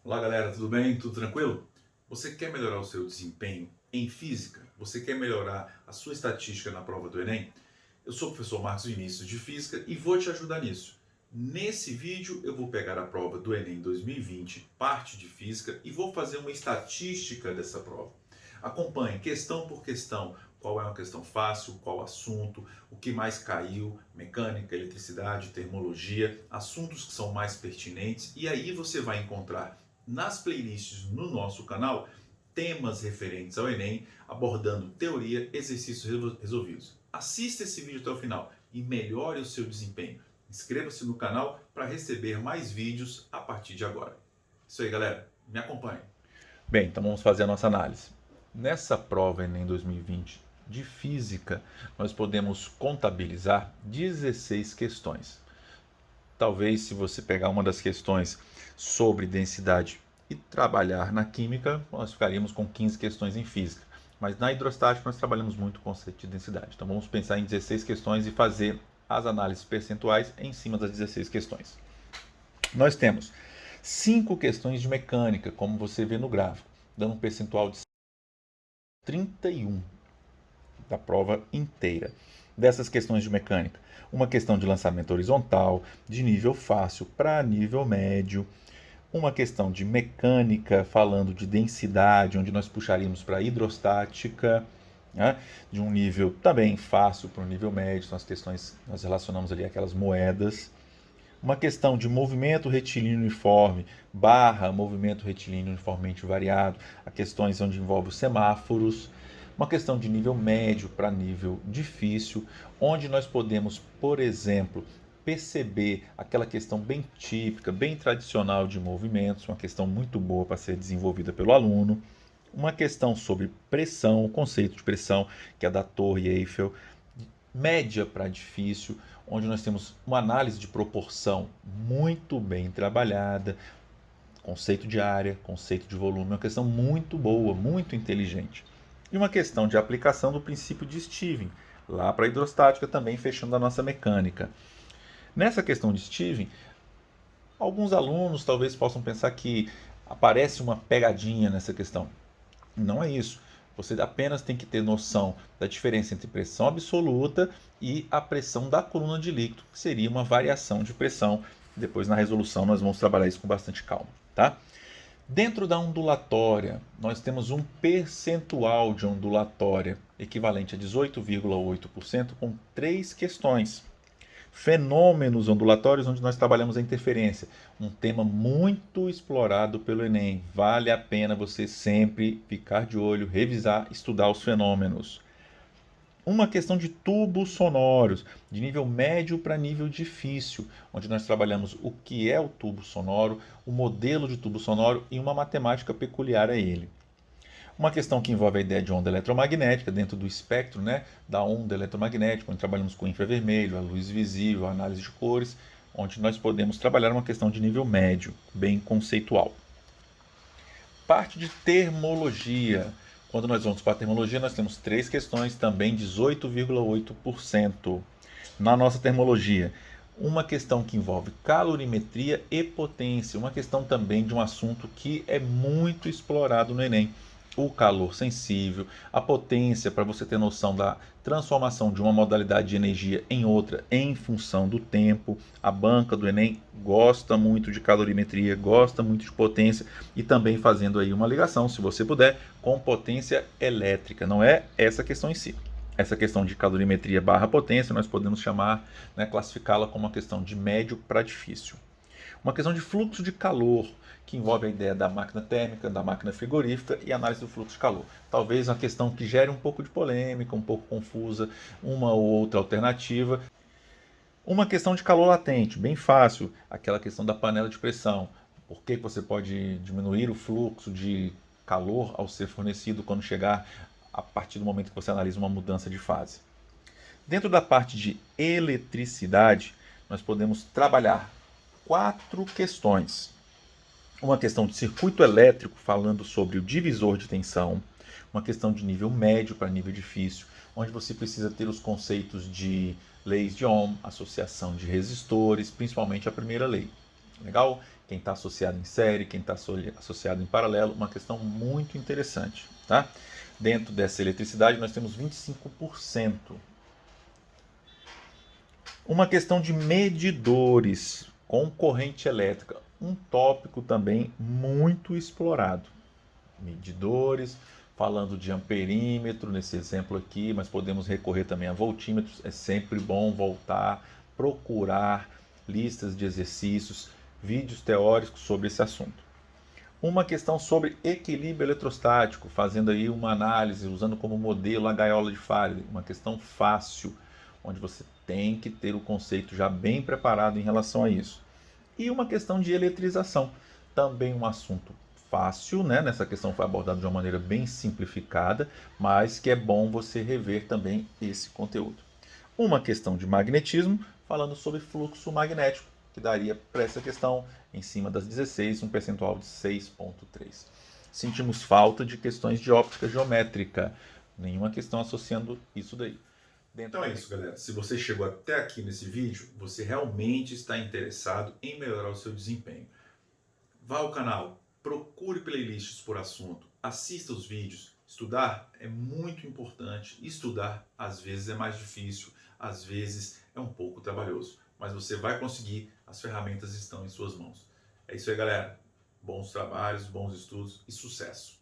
Olá galera, tudo bem? Tudo tranquilo? Você quer melhorar o seu desempenho em física? Você quer melhorar a sua estatística na prova do Enem? Eu sou o professor Marcos Vinícius de Física e vou te ajudar nisso. Nesse vídeo eu vou pegar a prova do Enem 2020, parte de Física, e vou fazer uma estatística dessa prova. Acompanhe questão por questão, qual é uma questão fácil, qual assunto, o que mais caiu, mecânica, eletricidade, termologia, assuntos que são mais pertinentes, e aí você vai encontrar nas playlists no nosso canal temas referentes ao Enem, abordando teoria, exercícios resolvidos. Assista esse vídeo até o final e melhore o seu desempenho. Inscreva-se no canal para receber mais vídeos a partir de agora. Isso aí, galera. Me acompanhe. Bem, então vamos fazer a nossa análise. Nessa prova Enem 2020 de Física, nós podemos contabilizar 16 questões. Talvez, se você pegar uma das questões sobre densidade e trabalhar na química, nós ficaríamos com 15 questões em física. Mas na hidrostática nós trabalhamos muito o conceito de densidade. Então vamos pensar em 16 questões e fazer as análises percentuais em cima das 16 questões. Nós temos 5 questões de mecânica, como você vê no gráfico, dando um percentual de 31 da prova inteira. Dessas questões de mecânica, uma questão de lançamento horizontal, de nível fácil para nível médio, uma questão de mecânica, falando de densidade, onde nós puxaríamos para hidrostática, né, de um nível também fácil para um nível médio, são as questões, nós relacionamos ali aquelas moedas. Uma questão de movimento retilíneo uniforme barra movimento retilíneo uniformemente variado, a questões onde envolve os semáforos. Uma questão de nível médio para nível difícil, onde nós podemos, por exemplo, perceber aquela questão bem típica, bem tradicional de movimentos, uma questão muito boa para ser desenvolvida pelo aluno. Uma questão sobre pressão, o conceito de pressão, que é da Torre Eiffel, média para difícil, onde nós temos uma análise de proporção muito bem trabalhada, conceito de área, conceito de volume, uma questão muito boa, muito inteligente. E uma questão de aplicação do princípio de Stevens, lá para a hidrostática também fechando a nossa mecânica. Nessa questão de Stevens, alguns alunos talvez possam pensar que aparece uma pegadinha nessa questão. Não é isso. Você apenas tem que ter noção da diferença entre pressão absoluta e a pressão da coluna de líquido, que seria uma variação de pressão. Depois, na resolução, nós vamos trabalhar isso com bastante calma. Tá? Dentro da ondulatória, nós temos um percentual de ondulatória equivalente a 18,8% com 3 questões. Fenômenos ondulatórios, onde nós trabalhamos a interferência. Um tema muito explorado pelo Enem. Vale a pena você sempre ficar de olho, revisar, estudar os fenômenos. Uma questão de tubos sonoros, de nível médio para nível difícil, onde nós trabalhamos o que é o tubo sonoro, o modelo de tubo sonoro e uma matemática peculiar a ele. Uma questão que envolve a ideia de onda eletromagnética dentro do espectro, né, da onda eletromagnética, onde trabalhamos com infravermelho, a luz visível, a análise de cores, onde nós podemos trabalhar uma questão de nível médio, bem conceitual. Parte de termologia. Quando nós vamos para a termologia, nós temos 3 questões, também 18,8%. Na nossa termologia, uma questão que envolve calorimetria e potência, uma questão também de um assunto que é muito explorado no Enem, o calor sensível, a potência, para você ter noção da transformação de uma modalidade de energia em outra em função do tempo. A banca do Enem gosta muito de calorimetria, gosta muito de potência e também fazendo aí uma ligação, se você puder, com potência elétrica. Não é essa questão em si. Essa questão de calorimetria barra potência nós podemos chamar, né, classificá-la como uma questão de médio para difícil. Uma questão de fluxo de calor, que envolve a ideia da máquina térmica, da máquina frigorífica e análise do fluxo de calor. Talvez uma questão que gere um pouco de polêmica, um pouco confusa, uma ou outra alternativa. Uma questão de calor latente, bem fácil, aquela questão da panela de pressão. Por que você pode diminuir o fluxo de calor ao ser fornecido quando chegar a partir do momento que você analisa uma mudança de fase? Dentro da parte de eletricidade, nós podemos trabalhar 4 questões. Uma questão de circuito elétrico, falando sobre o divisor de tensão. Uma questão de nível médio para nível difícil, onde você precisa ter os conceitos de leis de Ohm, associação de resistores, principalmente a primeira lei. Legal? quem está associado em série, quem está associado em paralelo, uma questão muito interessante. Tá? Dentro dessa eletricidade nós temos 25%. Uma questão de medidores com corrente elétrica, um tópico também muito explorado. Medidores, falando de amperímetro nesse exemplo aqui, mas podemos recorrer também a voltímetros. É sempre bom voltar, procurar listas de exercícios, vídeos teóricos sobre esse assunto. Uma questão sobre equilíbrio eletrostático, fazendo aí uma análise, usando como modelo a gaiola de Faraday, uma questão fácil, onde você tem que ter o conceito já bem preparado em relação a isso. E uma questão de eletrização, também um assunto fácil, né? Nessa questão foi abordado de uma maneira bem simplificada, mas que é bom você rever também esse conteúdo. Uma questão de magnetismo, falando sobre fluxo magnético, que daria para essa questão, em cima das 16, um percentual de 6,3. Sentimos falta de questões de óptica geométrica, nenhuma questão associando isso daí. Então é isso, galera. Se você chegou até aqui nesse vídeo, você realmente está interessado em melhorar o seu desempenho. Vá ao canal, procure playlists por assunto, assista os vídeos. Estudar é muito importante. Estudar às vezes é mais difícil, às vezes é um pouco trabalhoso, mas você vai conseguir, as ferramentas estão em suas mãos. É isso aí, galera. Bons trabalhos, bons estudos e sucesso!